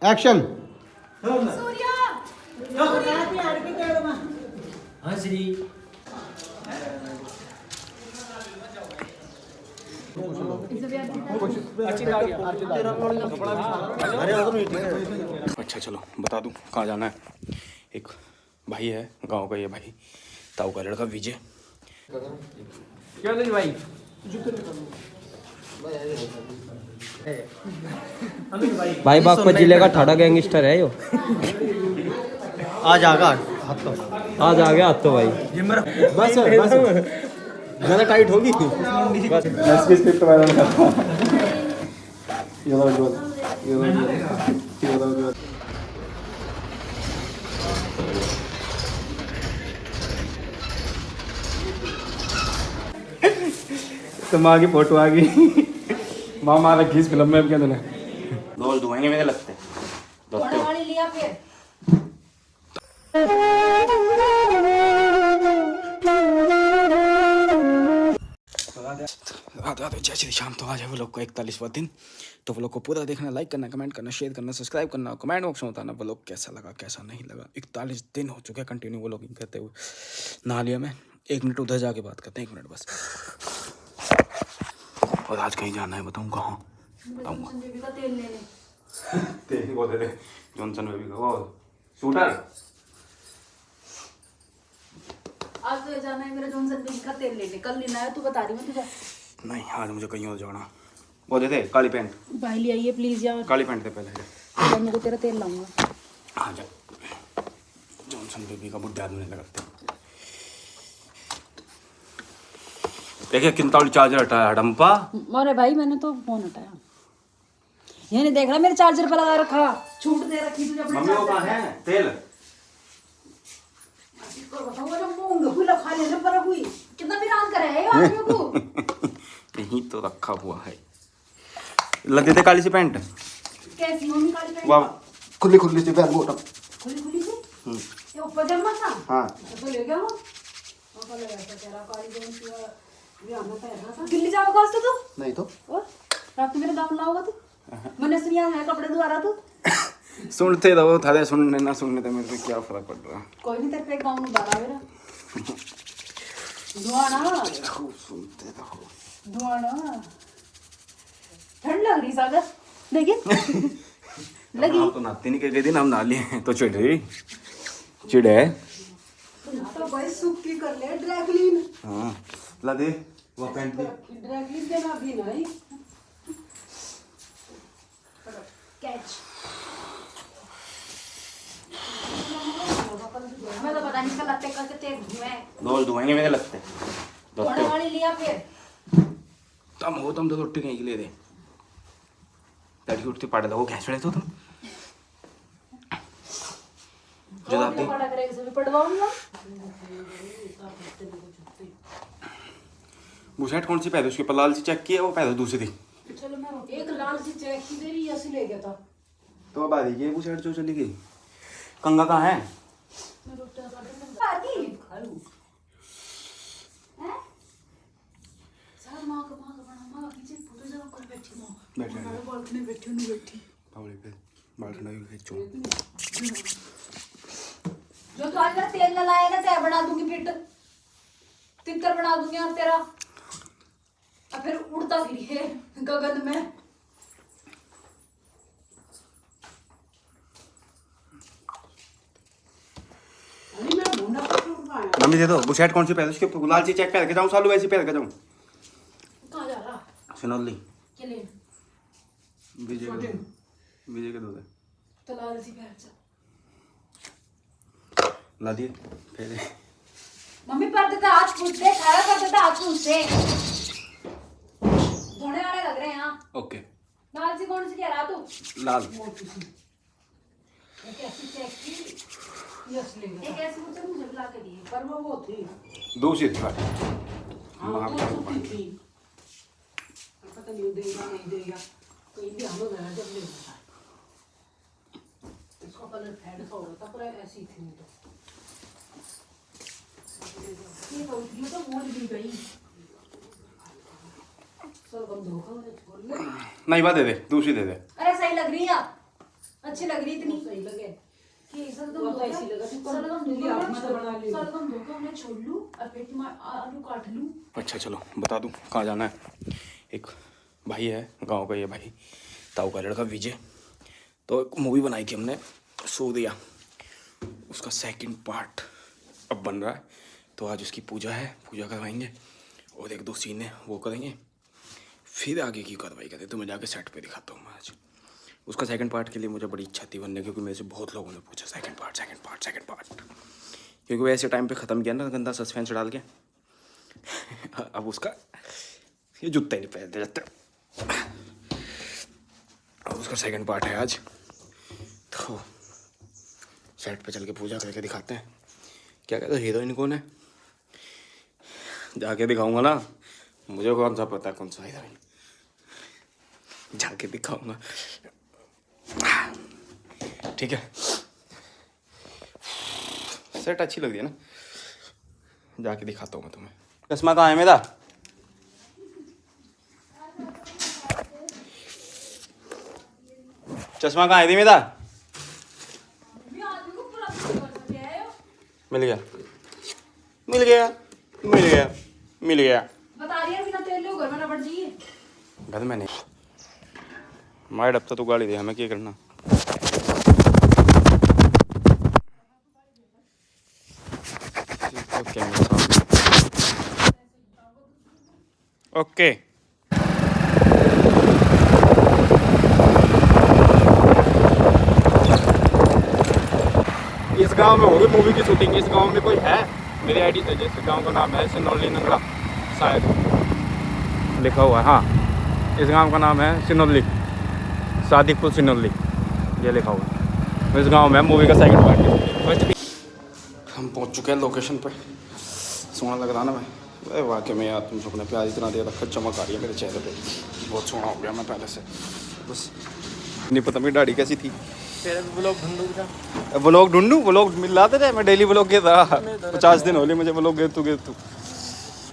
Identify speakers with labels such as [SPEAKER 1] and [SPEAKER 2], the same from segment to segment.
[SPEAKER 1] Action.
[SPEAKER 2] Surya
[SPEAKER 3] हाँ श्री
[SPEAKER 4] अच्छा चलो बता दूं कहाँ जाना है। एक भाई है गांव का, ये भाई ताऊ का लड़का विजय।
[SPEAKER 3] क्या नहीं भाई
[SPEAKER 5] भाई बागपत जिले का ठाड़ा गैंगस्टर है यो।
[SPEAKER 1] आज आगा हाथ तो
[SPEAKER 5] आज आ गया हाथ तो भाई।
[SPEAKER 1] बस बस ज़्यादा टाइट होगी।
[SPEAKER 4] इसकी स्क्रिप्ट वायरल तो माँ की फोटो आ गई। माँ मारा खींच फिल्म में क्या तूने दोल धुएंगे मेरे लगते
[SPEAKER 2] घोड़े वाली लिया फिर
[SPEAKER 4] रात जैसे शाम तो आज है वो लोग को 41वां दिन। तो वो लोग को पूरा देखना, लाइक करना, कमेंट करना, शेयर करना, सब्सक्राइब करना, कमेंट बॉक्स में बताना वो लोग कैसा लगा कैसा नहीं लगा। 41 दिन हो चुके हैं कंटिन्यू वो लोग करते हुए। नहा लिया मैं, 1 मिनट उधर जाके बात करते हैं, 1 मिनट बस। और आज कहीं जाना है, बताऊँ कहाँ बताऊँगा।
[SPEAKER 2] बेबी का तेल लेने
[SPEAKER 4] तेल वो दे दे जॉनसन बेबी का वो शूटर।
[SPEAKER 2] आज तो जाना है मेरा जॉनसन बेबी का तेल लेने। कल लेना है, तू बता रही मैं तुझे।
[SPEAKER 4] नहीं आज मुझे कहीं और जाना। वो दे दे काली पैंट,
[SPEAKER 2] भाई ले आइए प्लीज यार।
[SPEAKER 4] काली पैंट दे पहले।
[SPEAKER 2] मैं मेरे को तेरा तेल लाऊंगा।
[SPEAKER 4] हाँ जा जॉनसन बेबी का बुढ़े आदमी लगाते। देखिए कितना चार्जर हटाया डंपा।
[SPEAKER 2] अरे भाई मैंने तो फोन हटाया। ये नहीं देख रहा मेरे चार्जर पे लगा रखा, छूट दे रखी तुझे अपने
[SPEAKER 4] मम्मी वो कहाँ है तेल?
[SPEAKER 2] कितना वीरान करे है यार आदमी को।
[SPEAKER 4] यहीं तो रखा हुआ है। लग दे काली सी पैंट।
[SPEAKER 2] कैसी मम्मी काली पैंट?
[SPEAKER 4] वाह खुली खुली सी पैंट बॉटम।
[SPEAKER 2] खुली खुली सी ये ऊपर जमा था।
[SPEAKER 4] हाँ
[SPEAKER 2] तो ले गया वो पापा लगा था तेरा काली पैंट ये आना पहना था। दिल्ली जाओगा आज तो तू?
[SPEAKER 4] नहीं तो
[SPEAKER 2] और रात को मेरे दाम लाओगा तू? मैंने सुनिया है कपड़े धुआ रहा तू।
[SPEAKER 4] सुनते रहो थारे, सुनने ना सुनने तो मेरे को क्या फर्क पड़ रहा।
[SPEAKER 2] कोई नहीं तेरे पे गाँव में डाला मेरा धुआना
[SPEAKER 4] सुनते रहो
[SPEAKER 2] धुआना। ठंड लग रही सागर लेकिन लगी
[SPEAKER 4] हम तो नाते नहीं के दिन हम नहा लिए तो चिढ़ रही चिढ़ है।
[SPEAKER 2] तो भाई सूखी कर ले ड्राई क्लीन।
[SPEAKER 4] हाँ ला दे वो पैंट दे।
[SPEAKER 2] ड्राई क्लीन देना भी नहीं कैच। मैं तो पता नहीं इसका लगते करके तेल धुएं।
[SPEAKER 4] दोल धुएंगे मेरे लगते
[SPEAKER 2] घोड़े वाली लिया फिर
[SPEAKER 4] तुम तो रोटी कहीं के लिए दे तड़की उठती पाटे दो घैंसड़े तो तुम जो आप दे
[SPEAKER 2] पड़ा करेगा सभी पढ़वाऊंगा।
[SPEAKER 4] बुशर्ट कौन सी पहले उसके ऊपर लाल सी चेक की है वो पहले दूसरी।
[SPEAKER 2] चलो मैं एक लाल सी चेक की दे रही ऐसे ले गया था।
[SPEAKER 4] तो अब आ रही है बुशर्ट जो चली गई। कंगा कहाँ है?
[SPEAKER 2] मैं रोटी आती हैं सर मां का बना मां पीछे पूरे जगह कर बैठी मां
[SPEAKER 4] बैठे
[SPEAKER 2] हमारे बालकनी में बैठी नहीं बैठी
[SPEAKER 4] पावड़े पे बाल्टना भी खींचो।
[SPEAKER 2] जो तू आज मेरा तेल न लाएगा तेरा बना दूंगी फिट तितर बना दूंगी यार तेरा। अब फिर उड़ता फिर है गगन में।
[SPEAKER 4] मम्मी दे दो बुशर्ट कौन सी पहले उसके ऊपर लाल सी चेक करके जाऊँ सालू वैसी पहन के जाऊँ।
[SPEAKER 2] कहाँ जा रहा
[SPEAKER 4] सुनौली
[SPEAKER 2] के लिए
[SPEAKER 4] विजय के दो दे
[SPEAKER 2] तो लाल सी पहन जा।
[SPEAKER 4] ला दिए फिर
[SPEAKER 2] मम्मी पर देता आज पूछ दे खाया कर देता आज पूछ दे धोने वाले लग रहे हैं यहाँ।
[SPEAKER 4] ओके
[SPEAKER 2] लाल सी कौन सी कह रहा तू?
[SPEAKER 4] लाल
[SPEAKER 2] एक ऐसी चेक की यस ले एक ऐसी मुझे मुझे ला के दिए पर वो थी
[SPEAKER 4] दूसरी थी
[SPEAKER 2] हाँ वो थी पता नहीं देगा नहीं देगा कहीं भी हम गया जब ले इसका कलर फेड सा हो रहा था पूरा ऐसी थी ये तो मोड़ भी गई। चल बंद होगा छोड़ ले।
[SPEAKER 4] नहीं बात दे दे दूसरी दे दे।
[SPEAKER 2] अरे सही लग रही है अच्छी लग रही इतनी सही लगे कि सरदम दो ऐसी लगा सरदम दो आप मत बना ली सरदम दो का मैं छोड़ लूं और पेट में आलू काट लूं।
[SPEAKER 4] अच्छा चलो बता दूं कहाँ जाना है। एक भाई है गांव का, ये भाई ताऊ का लड़का विजय, तो एक मूवी बनाई थी हमने सूर्या, उसका सेकंड पार्ट अब बन रहा है। तो आज उसकी पूजा है, पूजा करवाएंगे और एक दो सीन है वो करेंगे, फिर आगे की कार्रवाई करें। तो मैं जाके सेट पे दिखाता हूँ आज उसका सेकंड पार्ट के लिए। मुझे बड़ी इच्छा थी बनने, क्योंकि मेरे से बहुत लोगों ने पूछा सेकंड पार्ट, क्योंकि वो ऐसे टाइम पे ख़त्म किया ना गंदा सस्पेंस डाल के। अब उसका ये जूते नहीं पहनते जाते, अब उसका सेकंड पार्ट है आज। तो सेट पे चल के पूजा करके दिखाते हैं। क्या कहते हो हीरोइन कौन है, जाके दिखाऊंगा ना, मुझे कौन सा पता कौन सा हीरोइन, जाके दिखाऊंगा। ठीक है, सेट अच्छी लग रही है ना, जाके दिखाता हूँ मैं तुम्हें। चश्मा कहाँ है मेरा? चश्मा कहाँ है थी मेरा? मिल गया मिल गया मिल गया मिल गया।
[SPEAKER 2] बता रही है बिना तेल लो घर में ना पड़ जाइए।
[SPEAKER 4] घर में नहीं, मार डबता तो गाड़ी दे, हमें क्या करना। ओके इस गांव में होगी मूवी की शूटिंग। इस गांव में कोई है मेरी आईडी से, जिस गांव का नाम है सिनौली नंगला, शायद लिखा हुआ है। हाँ, इस गांव का नाम है सिनौली, सादिकपुर सिनौली, ये लिखा हुआ है। तो इस गांव में मूवी का सेकंड पार्ट। हम पहुंच चुके हैं लोकेशन पे। सोना लग रहा ना मैं वाकई में यार, तुम सबने प्यार इतना दे रखा, चमक आ रही है मेरे चेहरे पे, बहुत सोना हो गया मैं पहले से। बस नहीं पता मेरी दाढ़ी कैसी थी। व्लॉग ढूंढूं, व्लॉग मिल रहा था, मैं डेली व्लॉग गया था। 50 दिन हो गए मुझे व्लॉग गे तू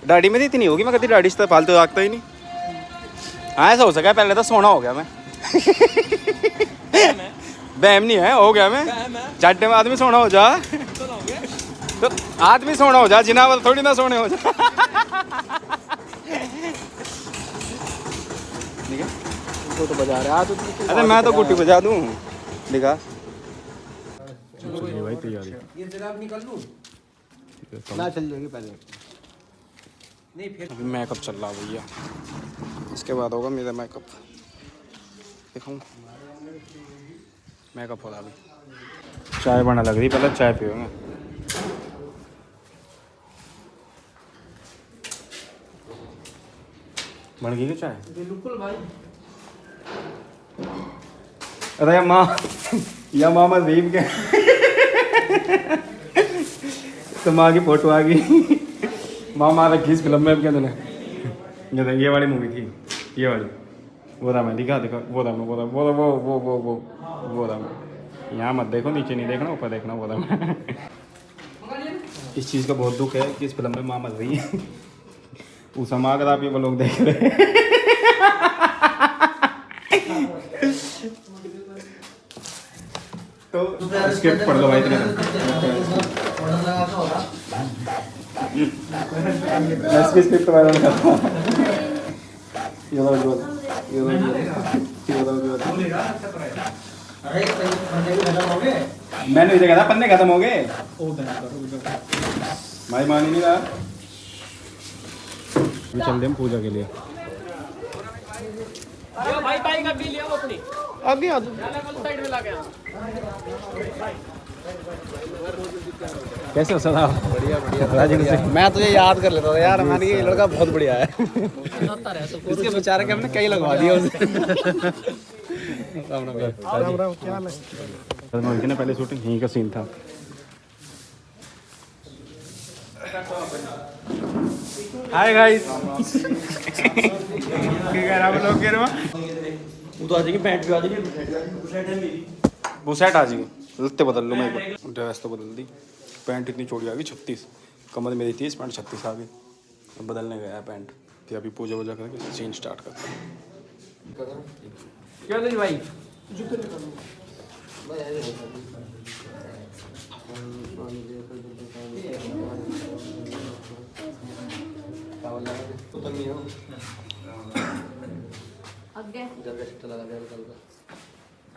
[SPEAKER 4] दाढ़ी में इतनी होगी, मैं कभी दाढ़ी से फालतू रखता ही नहीं। हाँ ऐसा हो सका, पहले तो सोना हो गया मैं। बहम नहीं है, हो गया मैं। चाटे में आदमी सोना हो जा तो आदमी सोना हो जा, जिनावर थोड़ी ना सोने हो जा। ठीक है, तो बजा रहा है। अरे मैं तो गुट्टी बजा दूं, दिखा भाई तैयारी।
[SPEAKER 1] ये जनाब निकल लूं ना, चल जाएगी पहले। नहीं फिर
[SPEAKER 4] अभी मेकअप चल रहा भैया, इसके बाद होगा मेरा मेकअप। देखूँ मेकअप हो रहा अभी। चाय बना लग रही, पहले चाय पियोगे। बन गई क्या चाय?
[SPEAKER 1] बिल्कुल भाई।
[SPEAKER 4] अरे माँ या मामा दीप के तो माँ की फोटो आ गई। मामा रखी इस फिल्म में क्या तूने? ये वाली मूवी थी, ये वाली। वो था मैं, दिखा वो था मैं, वो था मैं। यहाँ मत देखो, नीचे नहीं देखना, ऊपर देखना। वो था मैं। इस चीज़ का बहुत दुख है कि इस फिल्म में माँ मर रही है। उस माँ अगर आप ये लोग देख रहे हैं। तो स्क्रिप्ट पढ़ लो भाई, इतने इसकी स्क्रिप्ट वायरल करता। मैंने इसे कहता पन्ने खत्म हो गए भाई, मान ही नहीं रहा। चल दे पूजा के लिए।
[SPEAKER 3] भाई बाइक अभी लिया वो अपनी
[SPEAKER 1] अभी आ
[SPEAKER 3] साइड में ला गया।
[SPEAKER 4] कैसे हो सदा?
[SPEAKER 1] बढ़िया बढ़िया। मैं तुझे याद कर लेता था यार, मैंने ये लड़का बहुत बढ़िया है। इसके बेचारे के हमने कई लगवा दिया उसे। राम राम, क्या हाल है?
[SPEAKER 4] ना पहले शूटिंग यहीं का सीन था। Hi guys.
[SPEAKER 1] वो तो आ जाएगी, पैंट भी आ जाएगी।
[SPEAKER 4] बुशर्ट आ जाएगी, लत्ते बदल लो। मैं ड्रेस तो बदल दी, पैंट इतनी चौड़ी आ गई 36, कमर मेरी 30, पैंट 36 आ गई। अब बदलने गया है पैंट, फिर अभी पूजा वूजा करके सीन स्टार्ट करते हैं।
[SPEAKER 3] क्या नहीं भाई,
[SPEAKER 2] आगे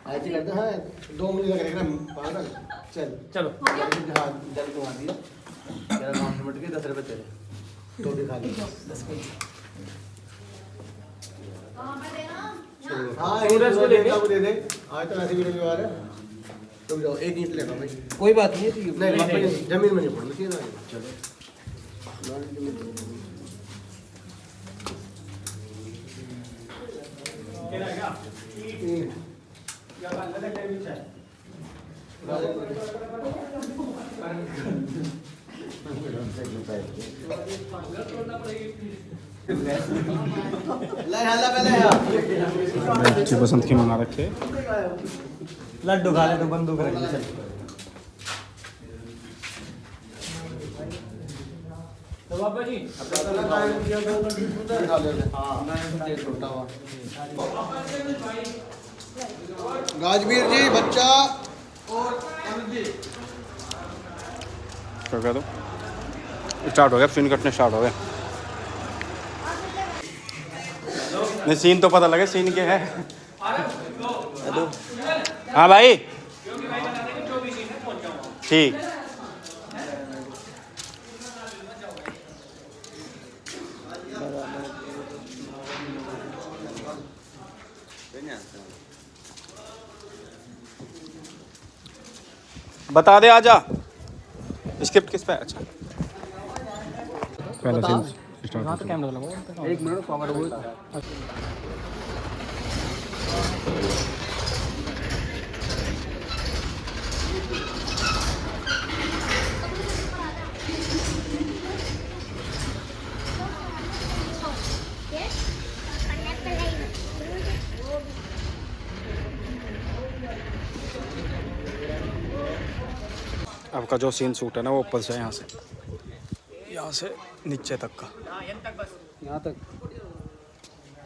[SPEAKER 1] ऐसे करते हैं 2 मिनट लग रहेगा पागल चल
[SPEAKER 3] चलो
[SPEAKER 1] हाँ जल को मार दिया तेरा 9 मिनट के 10 रुपए तेरे तो दिखा दे हाँ सूरज को दे दे आज तो ऐसे वीडियो व्यवहार है तुम जाओ 1 ईंट लेना भाई
[SPEAKER 5] कोई बात नहीं है
[SPEAKER 1] नहीं जमीन में नहीं पड़ना चाहिए ना चलो
[SPEAKER 4] अच्छी पसंद की मंगा रखे
[SPEAKER 5] लड्डू खा ले तो बंदूक रख ले चल
[SPEAKER 3] तो बाबा जी
[SPEAKER 1] राजवीर जी बच्चा और
[SPEAKER 4] क्या कह दो स्टार्ट हो गया सीन कटने स्टार्ट हो गए नहीं सीन तो पता लगे सीन क्या है हाँ भाई ठीक बता दे आजा स्क्रिप्ट किस पे अच्छा पहला सीन स्टार्ट तो कैमरा लगाओ
[SPEAKER 1] 1 मिनट कवर हो
[SPEAKER 4] आपका जो सीन शूट है ना वो ऊपर से यहाँ से नीचे तक का
[SPEAKER 1] यहाँ तक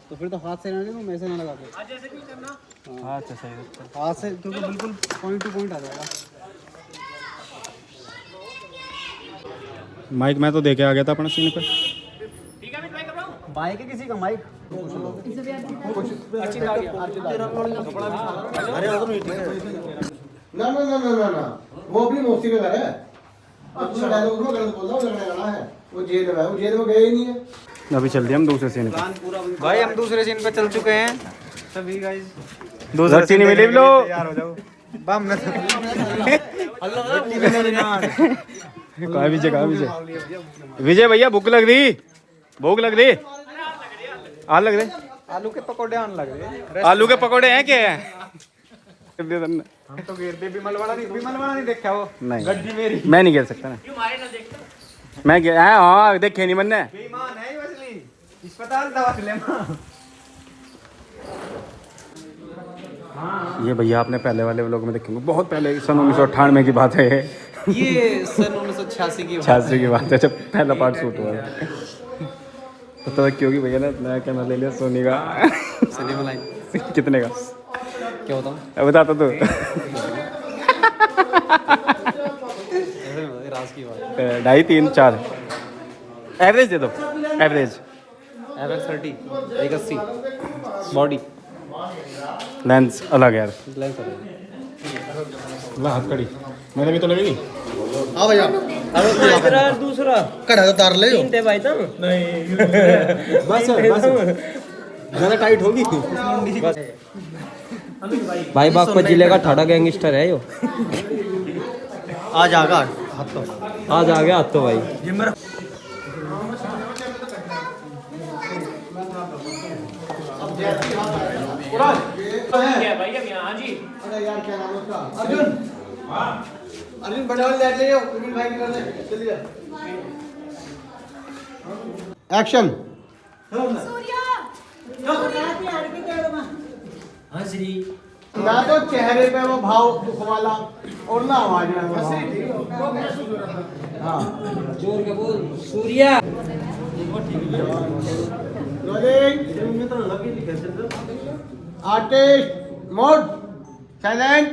[SPEAKER 1] तो फिर तो हाथ से ना लेना मैं से ना लगा के
[SPEAKER 5] हाँ अच्छा सही है
[SPEAKER 1] हाथ से क्योंकि बिल्कुल पॉइंट टू पॉइंट आ जाएगा
[SPEAKER 4] माइक मैं तो देके आ गया था अपने सीन पे
[SPEAKER 1] बाइक है किसी का माइक ना ना ना ना ना वो अपनी मौसी का घर है अच्छा डायलॉग में गलत बोल रहा हूँ लड़ने वाला है वो जेल में है वो जेल में गए ही नहीं है
[SPEAKER 4] अभी चल दिया हम दूसरे सीन पे
[SPEAKER 5] भाई हम दूसरे सीन पे चल चुके हैं सभी गाइस
[SPEAKER 4] दूसरा सीन मिले लो
[SPEAKER 5] तैयार हो जाओ बम में
[SPEAKER 4] कहाँ विजय विजय भैया भूख लग रही आग लग रही
[SPEAKER 5] आलू के पकोड़े आने लग रहे
[SPEAKER 4] आलू के पकौड़े हैं क्या है
[SPEAKER 5] हम तो गिरते विमल वाला नहीं देखा वो
[SPEAKER 4] नहीं
[SPEAKER 5] गड्डी मेरी
[SPEAKER 4] मैं नहीं गिर सकता ना मैं हाँ देखे नहीं मैंने
[SPEAKER 5] बेईमान है ये असली अस्पताल दवा ले
[SPEAKER 4] ये भैया आपने पहले वाले व्लॉग में देखेंगे बहुत पहले सन 1998 की बात है
[SPEAKER 1] ये सन 1986 की
[SPEAKER 4] 86 की बात है जब पहला पार्ट शूट हुआ तो क्योंकि भैया ने नया कैमरा ले लिया सोनी का
[SPEAKER 1] सनी मलाई
[SPEAKER 4] कितने का
[SPEAKER 1] क्या बताऊँ
[SPEAKER 4] बताता तो
[SPEAKER 1] राज की बात
[SPEAKER 4] 2.5 3 4 एवरेज दे दो एवरेज
[SPEAKER 1] 30 180 बॉडी
[SPEAKER 4] लेंस अलग यार
[SPEAKER 1] लेंस
[SPEAKER 4] हाथ कड़ी मैंने भी तो लगेगी
[SPEAKER 1] हाँ भैया
[SPEAKER 5] दूसरा
[SPEAKER 1] कड़ा तो तार ले
[SPEAKER 5] थे भाई तुम
[SPEAKER 1] बस ज़्यादा टाइट होगी
[SPEAKER 5] भाई बागपत जिले का ठाड़ा गैंगस्टर है यो
[SPEAKER 1] आज आगा हाथ तो
[SPEAKER 5] आज आ गया तो भाई
[SPEAKER 3] क्या भाई अब यहाँ जी
[SPEAKER 1] अरे यार क्या नाम है उसका अर्जुन अर्जुन बड़े वाले लेट ले जाओ विपिन भाई निकल ले चलिए एक्शन
[SPEAKER 2] सूर्या
[SPEAKER 5] हाँ श्री
[SPEAKER 1] ना तो चेहरे पे वो भाव दुख वाला और ना आवाज में वो भाव। हाँ
[SPEAKER 5] जोर के बोल Surya
[SPEAKER 1] artist mode silent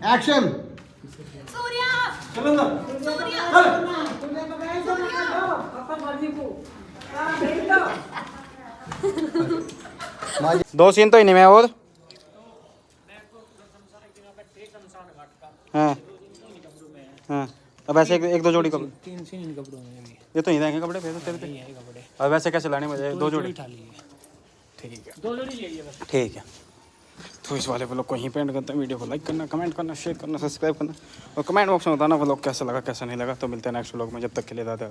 [SPEAKER 6] action.
[SPEAKER 2] Surya
[SPEAKER 4] दो सीन तो ही नहीं मैं और हाँ हाँ अब ऐसे एक दो जोड़ी कपड़े
[SPEAKER 3] 3 सीन इन कपड़ों में भी
[SPEAKER 4] ये तो नहीं रहेंगे कपड़े फिर तेरे पे
[SPEAKER 3] ये कपड़े
[SPEAKER 4] और वैसे कैसे लाने मुझे 2 जोड़ी
[SPEAKER 3] उठा लिए
[SPEAKER 4] ठीक है
[SPEAKER 3] 2 जोड़ी ले लिए बस।
[SPEAKER 4] ठीक है तो इस वाले व्लॉग को यहीं पे एंड करते हैं। वीडियो को लाइक करना, कमेंट करना, शेयर करना, सब्सक्राइब करना और कमेंट बॉक्स में बताना व्लॉग कैसा लगा कैसा नहीं लगा। तो मिलते हैं नेक्स्ट व्लॉग में, जब तक के लिए दादे